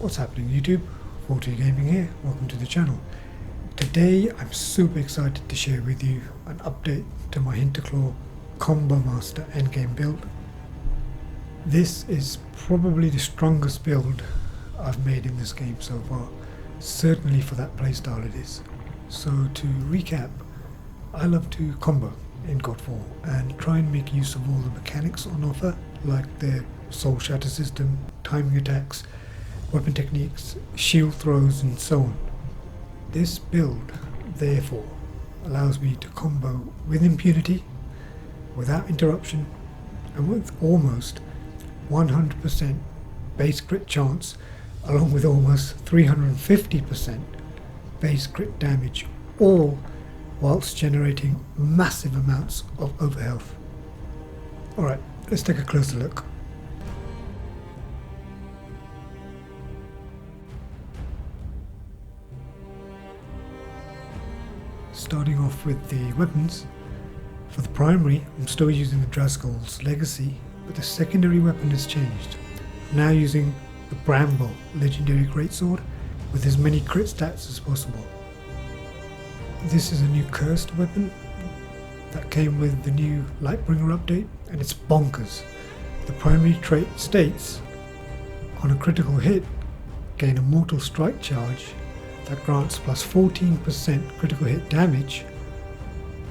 What's happening YouTube? AToT Gaming here, welcome to the channel. Today I'm super excited to share with you an update to my Hinterclaw Combo Master Endgame build. This is probably the strongest build I've made in this game so far, certainly for that playstyle it is. So to recap, I love to combo in Godfall and try and make use of all the mechanics on offer, like the soul shatter system, timing attacks, weapon techniques, shield throws and so on. This build therefore allows me to combo with impunity, without interruption, and with almost 100% base crit chance, along with almost 350% base crit damage, all whilst generating massive amounts of overhealth. Alright, let's take a closer look. Starting off with the weapons, for the primary I'm still using the Draskull's Legacy, but the secondary weapon has changed. I'm now using the Bramble legendary greatsword with as many crit stats as possible. This is a new cursed weapon that came with the new Lightbringer update, and it's bonkers. The primary trait states, on a critical hit, gain a mortal strike charge that grants plus 14% critical hit damage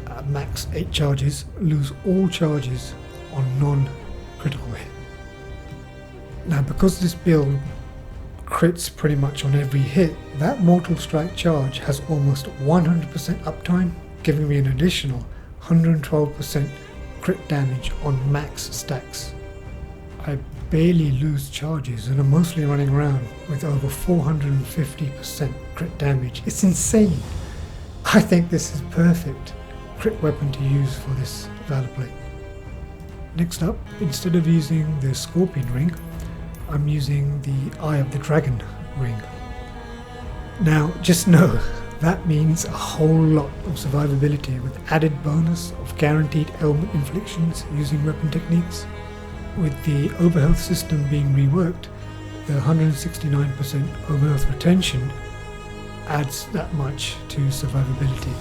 at max 8 charges, lose all charges on non-critical hit. Now because this build crits pretty much on every hit, that mortal strike charge has almost 100% uptime, giving me an additional 112% crit damage on max stacks. I barely lose charges and I'm mostly running around with over 450% crit damage. It's insane. I think this is perfect crit weapon to use for this valor plate. Next up, instead of using the Scorpion ring, I'm using the Eye of the Dragon ring. Now just know that means a whole lot of survivability with added bonus of guaranteed ailment inflictions using weapon techniques. With the overhealth system being reworked, the 169% overhealth retention adds that much to survivability.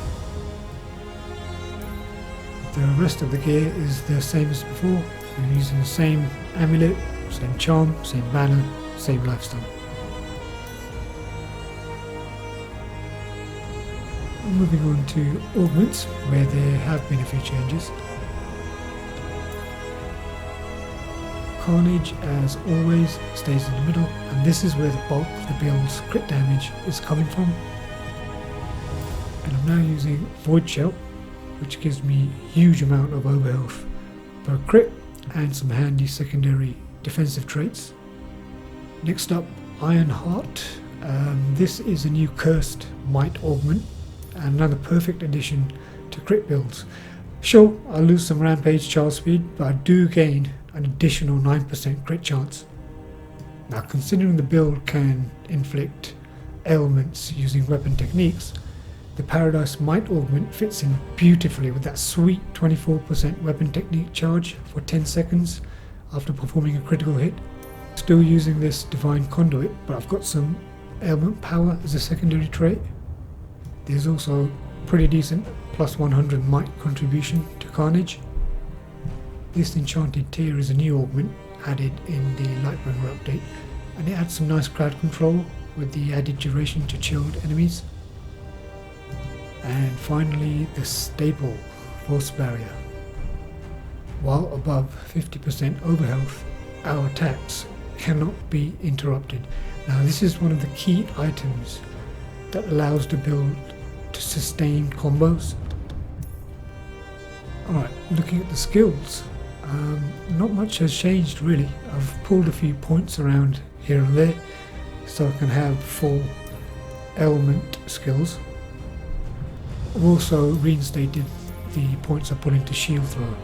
The rest of the gear is the same as before. We're using the same amulet, same charm, same banner, same lifestyle. Moving on to augments, where there have been a few changes. Carnage, as always, stays in the middle, and this is where the bulk of the build's crit damage is coming from. And I'm now using Void Shell, which gives me a huge amount of overhealth per crit and some handy secondary defensive traits. Next up, Iron Heart. This is a new cursed might augment and another perfect addition to crit builds. Sure, I'll lose some rampage charge speed, but I do gain an additional 9% crit chance. Now considering the build can inflict ailments using weapon techniques, the Paradise Might Augment fits in beautifully with that sweet 24% weapon technique charge for 10 seconds after performing a critical hit. Still using this Divine Conduit, but I've got some ailment power as a secondary trait. There's also pretty decent plus 100 might contribution to Carnage. This Enchanted Tear is a new augment added in the Lightbringer update, and it adds some nice crowd control with the added duration to chilled enemies. And finally, the staple Force Barrier. While above 50% overhealth, our attacks cannot be interrupted. Now this is one of the key items that allows the build to sustain combos. Alright, looking at the skills, not much has changed really. I've pulled a few points around here and there so I can have full ailment skills. I've also reinstated the points I put into shield throw,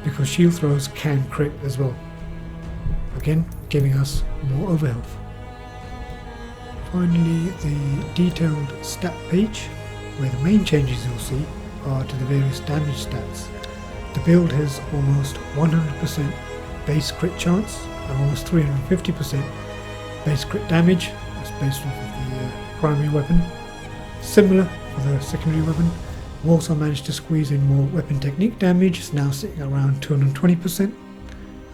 because shield throws can crit as well, again giving us more overhealth. Finally, the detailed stat page, where the main changes you'll see are to the various damage stats. The build has almost 100% base crit chance and almost 350% base crit damage, that's based off of the primary weapon. Similar for the secondary weapon. We've also managed to squeeze in more weapon technique damage, it's now sitting around 220%.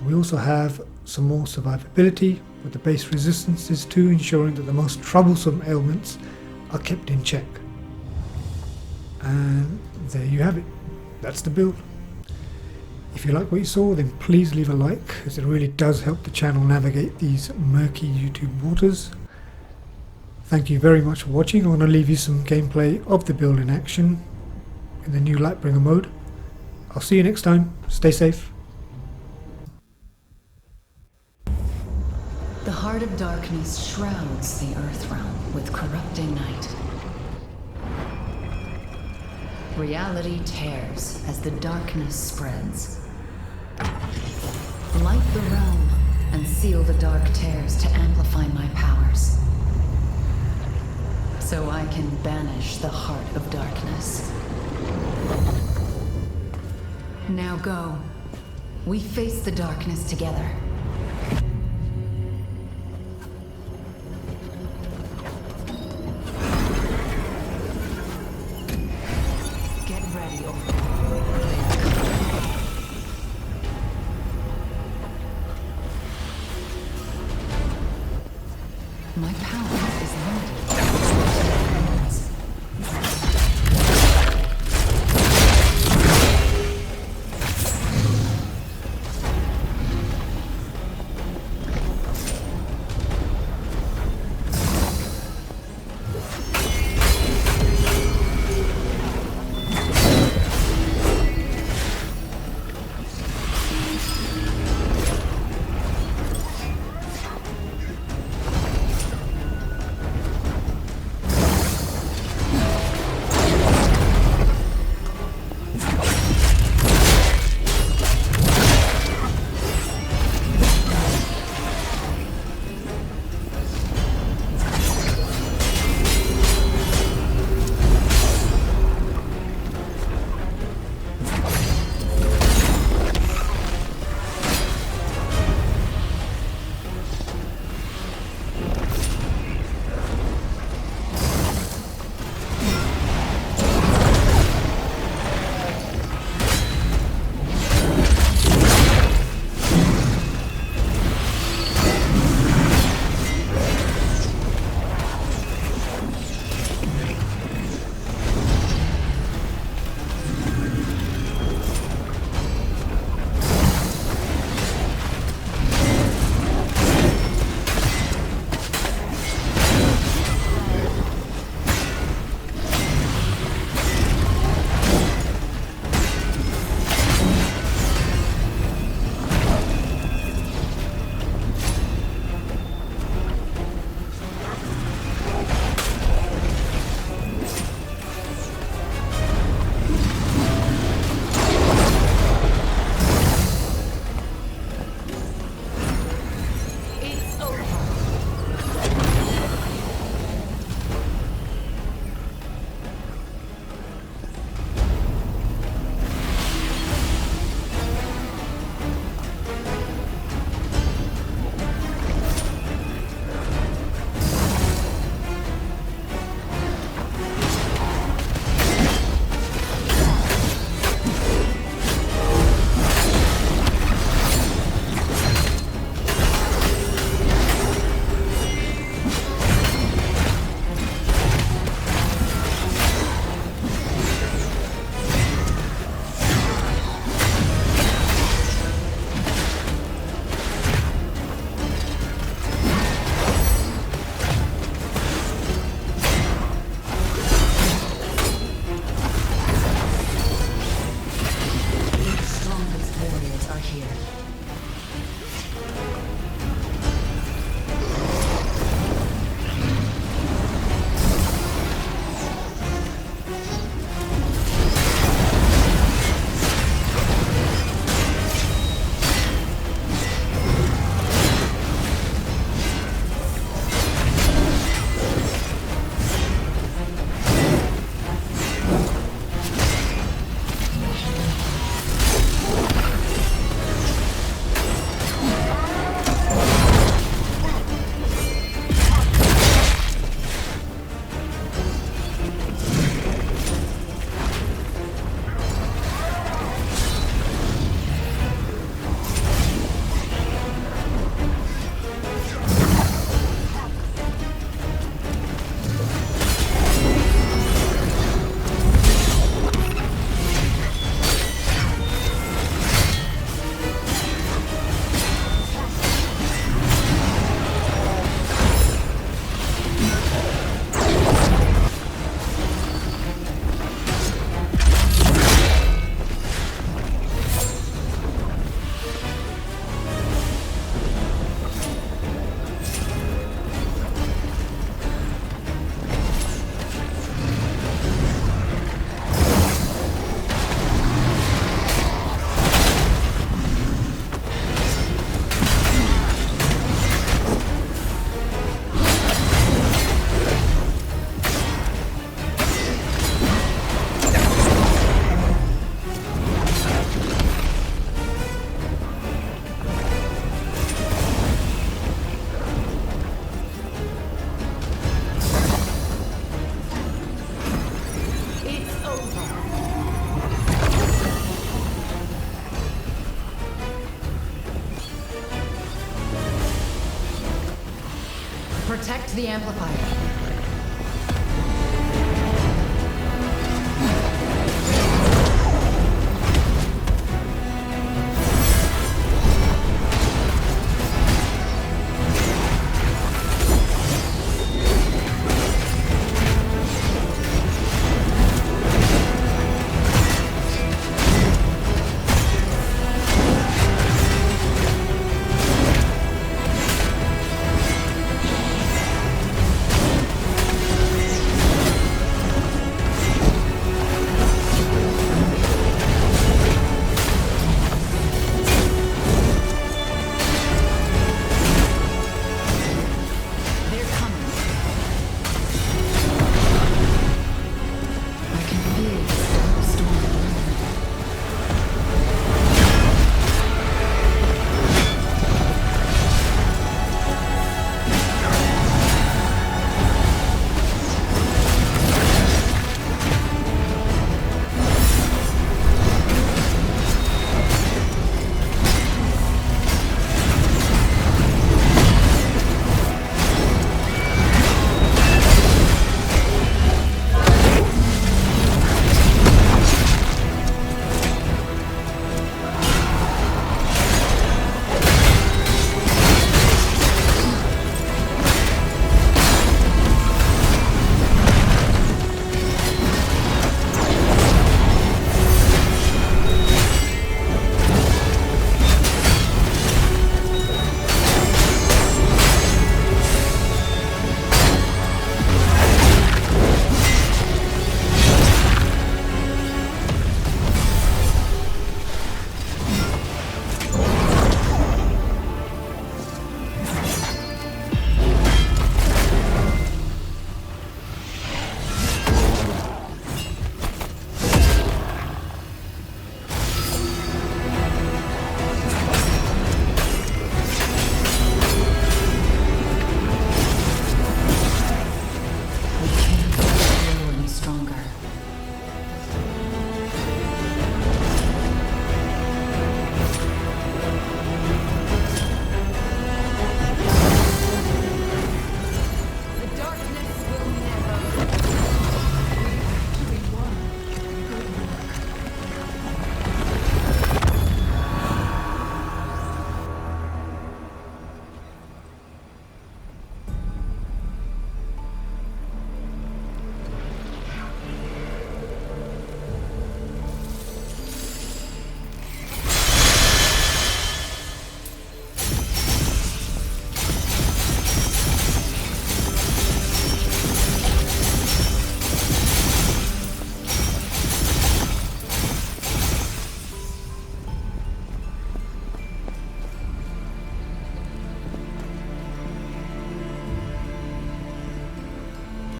We also have some more survivability with the base resistances too, ensuring that the most troublesome ailments are kept in check. And there you have it, that's the build. If you like what you saw, then please leave a like, as it really does help the channel navigate these murky YouTube waters. Thank you very much for watching. I want to leave you some gameplay of the build in action in the new Lightbringer mode. I'll see you next time, stay safe. The heart of darkness shrouds the earth realm with corrupting night. Reality tears as the darkness spreads. Light the realm and seal the dark tears to amplify my powers, so I can banish the heart of darkness. Now go. We face the darkness together. Get ready, over. My power is limited. Protect the amplifier.